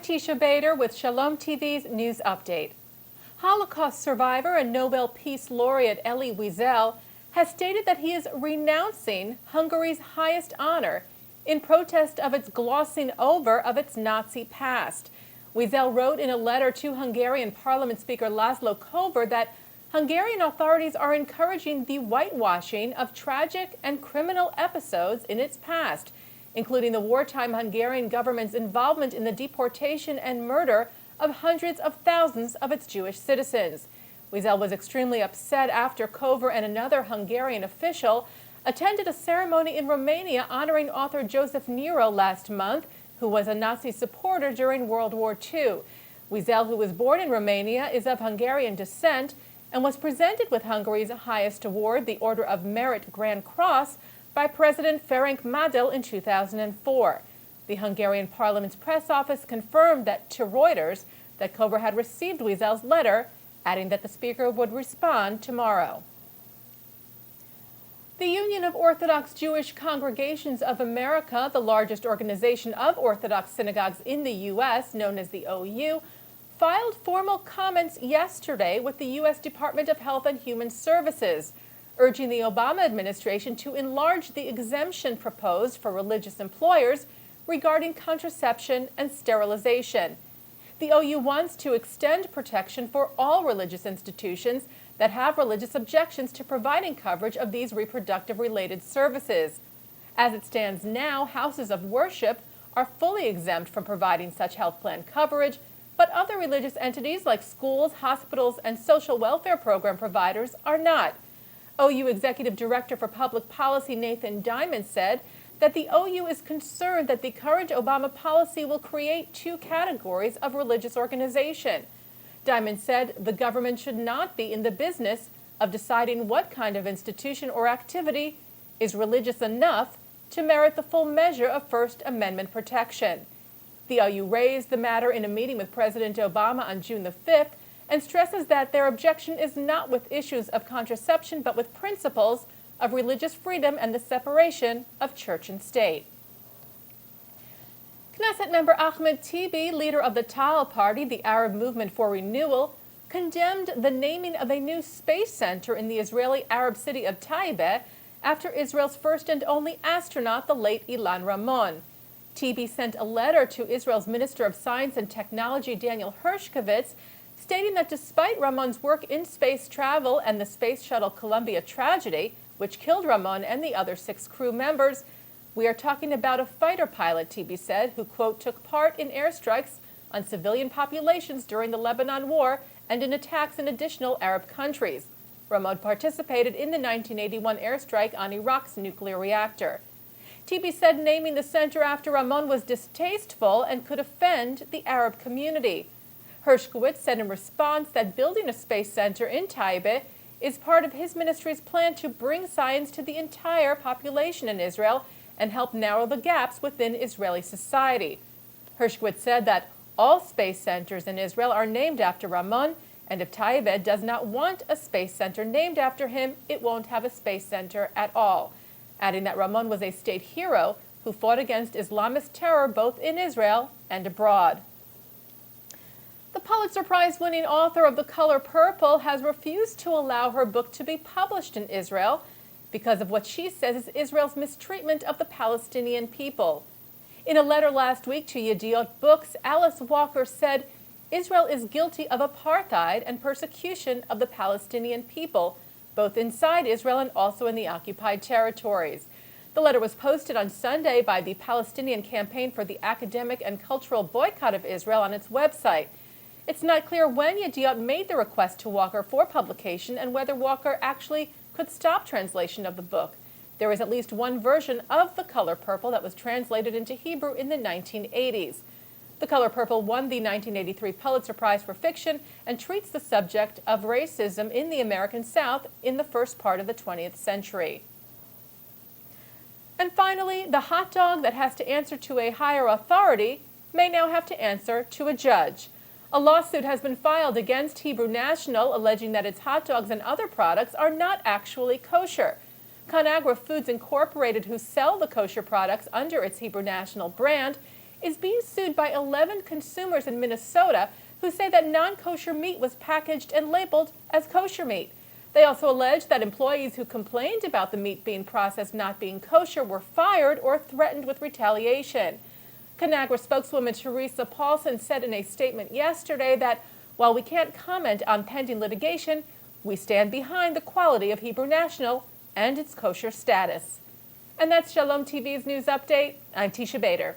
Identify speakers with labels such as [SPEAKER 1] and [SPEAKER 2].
[SPEAKER 1] Teisha Bader with Shalom TV's News Update. Holocaust survivor and Nobel Peace Laureate Elie Wiesel has stated that he is renouncing Hungary's highest honor in protest of its glossing over of its Nazi past. Wiesel wrote in a letter to Hungarian Parliament Speaker Laszlo Kövér that Hungarian authorities are encouraging the whitewashing of tragic and criminal episodes in its past, including the wartime Hungarian government's involvement in the deportation and murder of hundreds of thousands of its Jewish citizens. Wiesel was extremely upset after Kövér and another Hungarian official attended a ceremony in Romania honoring author Joseph Nero last month, who was a Nazi supporter during World War II. Wiesel, who was born in Romania, is of Hungarian descent and was presented with Hungary's highest award, the Order of Merit Grand Cross, by President Ferenc Madel in 2004. The Hungarian Parliament's press office confirmed that to Reuters that Kövér had received Wiesel's letter, adding that the speaker would respond tomorrow. The Union of Orthodox Jewish Congregations of America, the largest organization of Orthodox synagogues in the U.S., known as the OU, filed formal comments yesterday with the U.S. Department of Health and Human Services, urging the Obama administration to enlarge the exemption proposed for religious employers regarding contraception and sterilization. The OU wants to extend protection for all religious institutions that have religious objections to providing coverage of these reproductive-related services. As it stands now, houses of worship are fully exempt from providing such health plan coverage, but other religious entities like schools, hospitals, and social welfare program providers are not. OU Executive Director for Public Policy Nathan Diamond said that the OU is concerned that the current Obama policy will create two categories of religious organization. Diamond said the government should not be in the business of deciding what kind of institution or activity is religious enough to merit the full measure of First Amendment protection. The OU raised the matter in a meeting with President Obama on June the 5th and stresses that their objection is not with issues of contraception but with principles of religious freedom and the separation of church and state. Knesset member Ahmed Tibi, leader of the Ta'al Party, the Arab Movement for Renewal, condemned the naming of a new space center in the Israeli Arab city of Taiba after Israel's first and only astronaut, the late Ilan Ramon. Tibi sent a letter to Israel's Minister of Science and Technology, Daniel Hershkovitz, stating that despite Ramon's work in space travel and the Space Shuttle Columbia tragedy, which killed Ramon and the other 6 crew members, we are talking about a fighter pilot, Tibi said, who, quote, took part in airstrikes on civilian populations during the Lebanon War and in attacks in additional Arab countries. Ramon participated in the 1981 airstrike on Iraq's nuclear reactor. Tibi said naming the center after Ramon was distasteful and could offend the Arab community. Hershkovitz said in response that building a space center in Taiba is part of his ministry's plan to bring science to the entire population in Israel and help narrow the gaps within Israeli society. Hershkovitz said that all space centers in Israel are named after Ramon, and if Taiba does not want a space center named after him, it won't have a space center at all, adding that Ramon was a state hero who fought against Islamist terror both in Israel and abroad. The Pulitzer Prize-winning author of The Color Purple has refused to allow her book to be published in Israel because of what she says is Israel's mistreatment of the Palestinian people. In a letter last week to Yediot Books, Alice Walker said Israel is guilty of apartheid and persecution of the Palestinian people, both inside Israel and also in the occupied territories. The letter was posted on Sunday by the Palestinian Campaign for the Academic and Cultural Boycott of Israel on its website. It's not clear when Yediot made the request to Walker for publication and whether Walker actually could stop translation of the book. There is at least one version of The Color Purple that was translated into Hebrew in the 1980s. The Color Purple won the 1983 Pulitzer Prize for Fiction and treats the subject of racism in the American South in the first part of the 20th century. And finally, the hot dog that has to answer to a higher authority may now have to answer to a judge. A lawsuit has been filed against Hebrew National, alleging that its hot dogs and other products are not actually kosher. ConAgra Foods Incorporated, who sell the kosher products under its Hebrew National brand, is being sued by 11 consumers in Minnesota who say that non-kosher meat was packaged and labeled as kosher meat. They also allege that employees who complained about the meat being processed not being kosher were fired or threatened with retaliation. Conagra spokeswoman Teresa Paulson said in a statement yesterday that while we can't comment on pending litigation, we stand behind the quality of Hebrew National and its kosher status. And that's Shalom TV's news update. I'm Teisha Bader.